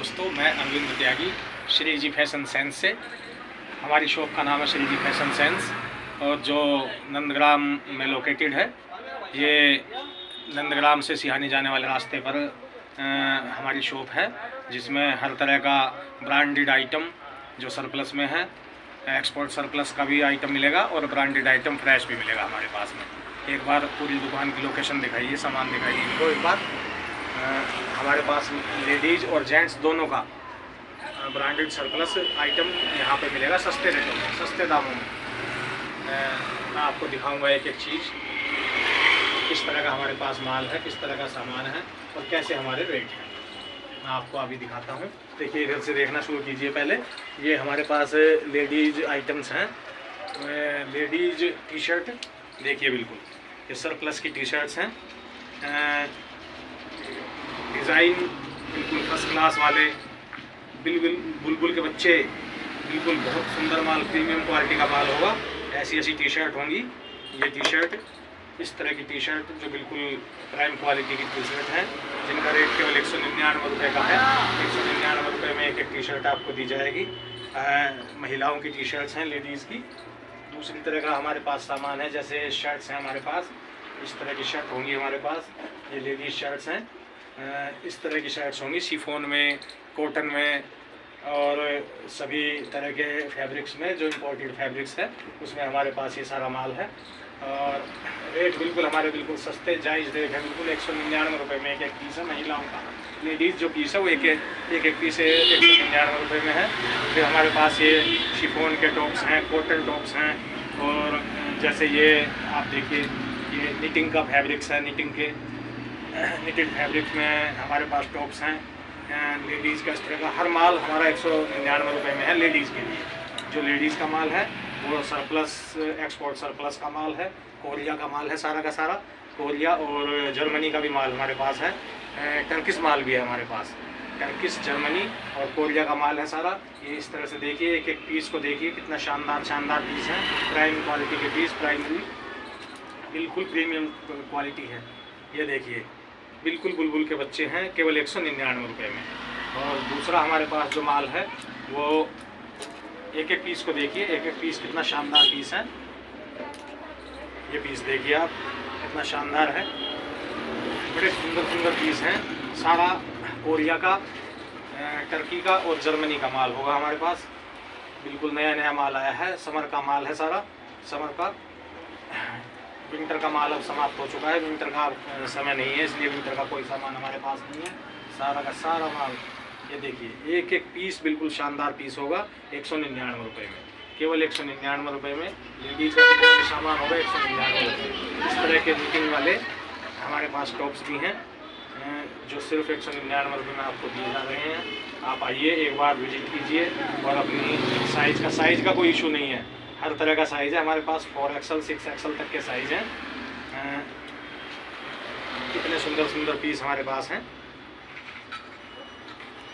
दोस्तों, मैं अरविंद त्यागी श्री जी fashion sense से। हमारी शॉप का नाम है श्री जी फैशन सेंस और जो नंदग्राम में लोकेटेड है। ये नंदग्राम से सिहानी जाने वाले रास्ते पर हमारी शॉप है, जिसमें हर तरह का ब्रांडेड आइटम जो सरप्लस में है, एक्सपोर्ट सरप्लस का भी आइटम मिलेगा और ब्रांडेड आइटम फ्रेश भी मिलेगा हमारे पास में। एक बार पूरी दुकान की लोकेशन दिखाइए, सामान दिखाइए इनको एक बार। हमारे पास लेडीज़ और जेंट्स दोनों का ब्रांडेड सरप्लस आइटम यहाँ पे मिलेगा सस्ते रेटों में, सस्ते दामों में। मैं आपको दिखाऊंगा एक एक चीज़, किस तरह का हमारे पास माल है, किस तरह का सामान है और कैसे हमारे रेट हैं। मैं आपको अभी दिखाता हूँ। देखिए, इधर से देखना शुरू कीजिए। पहले ये हमारे पास लेडीज़ आइटम्स हैं। लेडीज़ टी शर्ट देखिए, बिल्कुल ये सरप्लस की टी शर्ट्स हैं। डिज़ाइन बिल्कुल फर्स्ट क्लास वाले, बिल्कुल बुलबुल के बच्चे, बिल्कुल बहुत सुंदर माल, प्रीमियम क्वालिटी का माल होगा। ऐसी ऐसी टी शर्ट होंगी। ये टी शर्ट, इस तरह की टी शर्ट जो बिल्कुल प्राइम क्वालिटी की टी शर्ट है, जिनका रेट केवल 199 रुपये का है। 199 रुपये में एक एक टी शर्ट आपको दी जाएगी। महिलाओं की टी शर्ट्स हैं, लेडीज़ की। दूसरी तरह का हमारे पास सामान है, जैसे शर्ट्स हैं हमारे पास, इस तरह की शर्ट होंगी हमारे पास। ये लेडीज़ शर्ट्स हैं। इस तरह की शर्ट्स होंगी शिफॉन में, कॉटन में और सभी तरह के फैब्रिक्स में, जो इम्पोर्टेड फैब्रिक्स है उसमें हमारे पास ये सारा माल है। और रेट बिल्कुल हमारे बिल्कुल सस्ते जायज़ रेट है। बिल्कुल 199 रुपये में एक एक पीस है। महिलाओं का लेडीज़ जो पीस है वो एक एक पीस 199 रुपये में है। फिर हमारे पास ये शिफॉन के टॉप्स हैं, कॉटन टॉप्स हैं। और जैसे ये आप देखिए, ये निटिंग का फैब्रिक्स है। निटिड फैब्रिक्स में हमारे पास टॉप्स हैं लेडीज़ का। इस तरह का हर माल हमारा 199 रुपये में है लेडीज़ के लिए। जो लेडीज़ का माल है वो सरप्लस, एक्सपोर्ट सरप्लस का माल है। कोरिया का माल है सारा का सारा। कोरिया और जर्मनी का भी माल हमारे पास है। टर्किश माल भी है हमारे पास। टर्किश, जर्मनी और कोरिया का माल है सारा। ये इस तरह से देखिए, एक एक पीस को देखिए, कितना शानदार शानदार पीस है। प्राइम क्वालिटी के पीस, प्राइमरी बिल्कुल प्रीमियम क्वालिटी है। ये देखिए, बिल्कुल बुलबुल के बच्चे हैं, केवल 199 रुपये में। और दूसरा हमारे पास जो माल है वो एक एक पीस को देखिए, एक एक पीस कितना शानदार पीस है। ये पीस देखिए आप, कितना शानदार है। बड़े सुंदर सुंदर पीस हैं। सारा कोरिया का, टर्की का और जर्मनी का माल होगा हमारे पास। बिल्कुल नया नया माल आया है। समर का माल है सारा, समर का। विंटर का माल अब समाप्त हो चुका है। विंटर का समय नहीं है, इसलिए विंटर का कोई सामान हमारे पास नहीं है। सारा का सारा माल ये देखिए, एक एक पीस बिल्कुल शानदार पीस होगा 199 रुपये में, केवल 199 रुपये में। लेडीज़ का सामान होगा 199 रुपये। इस तरह के निटिंग वाले हमारे पास टॉप्स भी हैं, जो सिर्फ 199 रुपये में आपको दिए जा रहे हैं। आप आइए, एक बार विजिट कीजिए और अपनी साइज़ का कोई इशू नहीं है। हर तरह का साइज़ है हमारे पास। 4XL 6XL तक के साइज़ हैं। कितने सुंदर सुंदर पीस हमारे पास हैं।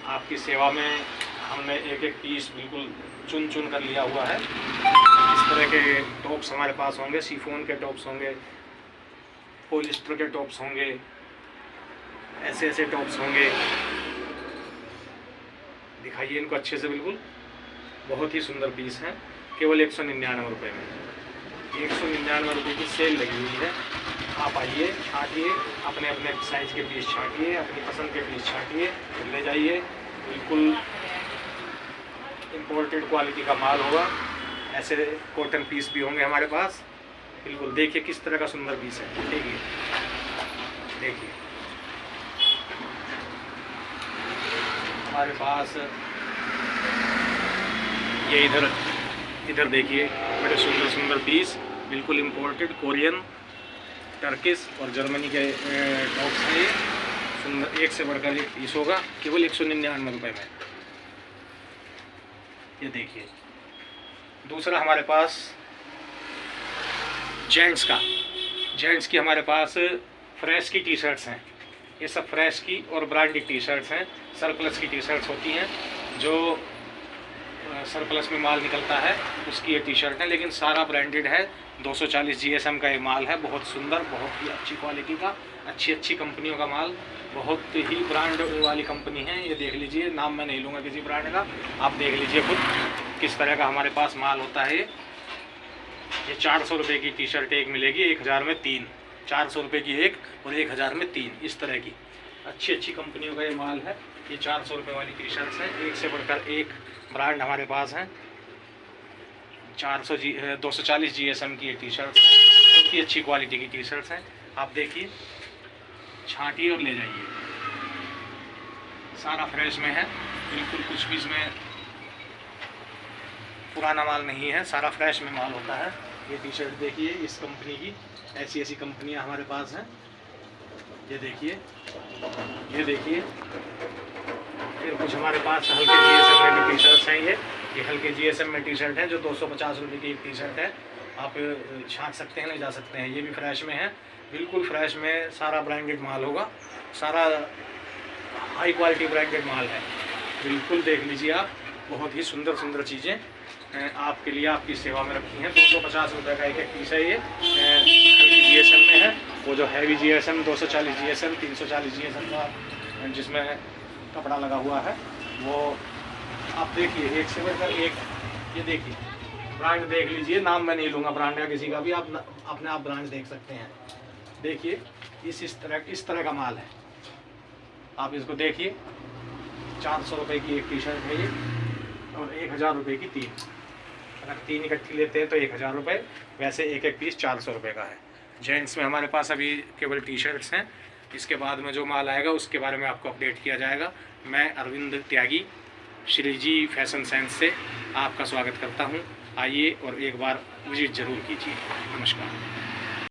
आपकी सेवा में हमने एक एक पीस बिल्कुल चुन चुन कर लिया हुआ है। इस तरह के टॉप्स हमारे पास होंगे। शिफॉन के टॉप्स होंगे, पॉलिस्टर के टॉप्स होंगे, ऐसे ऐसे टॉप्स होंगे। दिखाइए इनको अच्छे से। बिल्कुल बहुत ही सुंदर पीस हैं, केवल 199 रुपये में। 199 रुपये की सेल लगी हुई है। आप आइए, छाटिए, अपने अपने साइज़ के पीस छाटिए, अपनी पसंद के पीस छाटिए, ले जाइए। बिल्कुल इम्पोर्टेड क्वालिटी का माल होगा। ऐसे कॉटन पीस भी होंगे हमारे पास। बिल्कुल देखिए किस तरह का सुंदर पीस है। देखिए देखिए, हमारे पास ये इधर देखिए, बड़े सुंदर सुंदर पीस, बिल्कुल इम्पोर्टेड कोरियन, टर्किश और जर्मनी के टॉप्स हैं। ये सुंदर, एक से बढ़कर एक पीस होगा, केवल 199 रुपये में। ये देखिए। दूसरा हमारे पास जेंट्स की हमारे पास फ्रेश की टी शर्ट्स हैं। ये सब फ्रेश की और ब्रांडेड टी शर्ट्स हैं। सरप्लस की टी शर्ट्स होती हैं, जो सरप्लस में माल निकलता है उसकी ये टी शर्ट है, लेकिन सारा ब्रांडेड है। 240 GSM का ये माल है, बहुत सुंदर, बहुत ही अच्छी क्वालिटी का, अच्छी कंपनियों का माल, बहुत ही ब्रांड वाली कंपनी है। ये देख लीजिए, नाम मैं नहीं लूँगा किसी ब्रांड का, आप देख लीजिए खुद किस तरह का हमारे पास माल होता है। ये 400 रुपये की टी शर्ट एक मिलेगी, 1000 में 3, 400 रुपये की एक और 1000 में 3, इस तरह की अच्छी कंपनियों का ये माल है। ये 400 रुपये वाली टी शर्ट्स हैं, एक से बढ़कर एक ब्रांड हमारे पास हैं। 240 GSM की ये टी शर्ट्स हैं, बहुत ही अच्छी क्वालिटी की टी शर्ट्स हैं। आप देखिए, छांटिए और ले जाइए, सारा फ्रेश में है, बिल्कुल कुछ भी इसमें पुराना माल नहीं है, सारा फ्रेश में माल होता है। ये टी शर्ट देखिए इस कंपनी की, ऐसी कंपनियां हमारे पास हैं। ये देखिए, ये देखिए, फिर कुछ हमारे पास हल्के GSM में भी टी शर्ट्स हैं। ये हल्के GSM में टी शर्ट है जो 250 रुपये की एक टी शर्ट है। आप छाँट सकते हैं, ले जा सकते हैं। ये भी फ्रेश में है, बिल्कुल फ्रेश में, सारा ब्रांडेड माल होगा, सारा हाई क्वालिटी ब्रांडेड माल है। बिल्कुल देख लीजिए आप, बहुत ही सुंदर चीज़ें आपके लिए, आपकी सेवा में रखी हैं। 250 रुपये का एक पीस है। ये हल्की GSM में है, वो जो हैवी GSM 240 GSM 340 GSM का जिसमें कपड़ा लगा हुआ है, वो आप देखिए, एक से बढ़कर एक। ये देखिए, ब्रांड देख लीजिए, नाम मैं नहीं लूँगा ब्रांड का किसी का भी, आप अपने आप ब्रांड देख सकते हैं। देखिए, इस तरह का माल है, आप इसको देखिए। 400 रुपये की एक टी शर्ट है ये, और 1000 रुपये की 3। अगर 3 इकट्ठी लेते हैं तो 1000 रुपये, वैसे एक पीस 400 रुपये का है। जेंट्स में हमारे पास अभी केवल टी शर्ट्स हैं, इसके बाद में जो माल आएगा उसके बारे में आपको अपडेट किया जाएगा। मैं अरविंद त्यागी श्री जी फैशन सेंस से आपका स्वागत करता हूं। आइए और एक बार विजिट ज़रूर कीजिए। नमस्कार।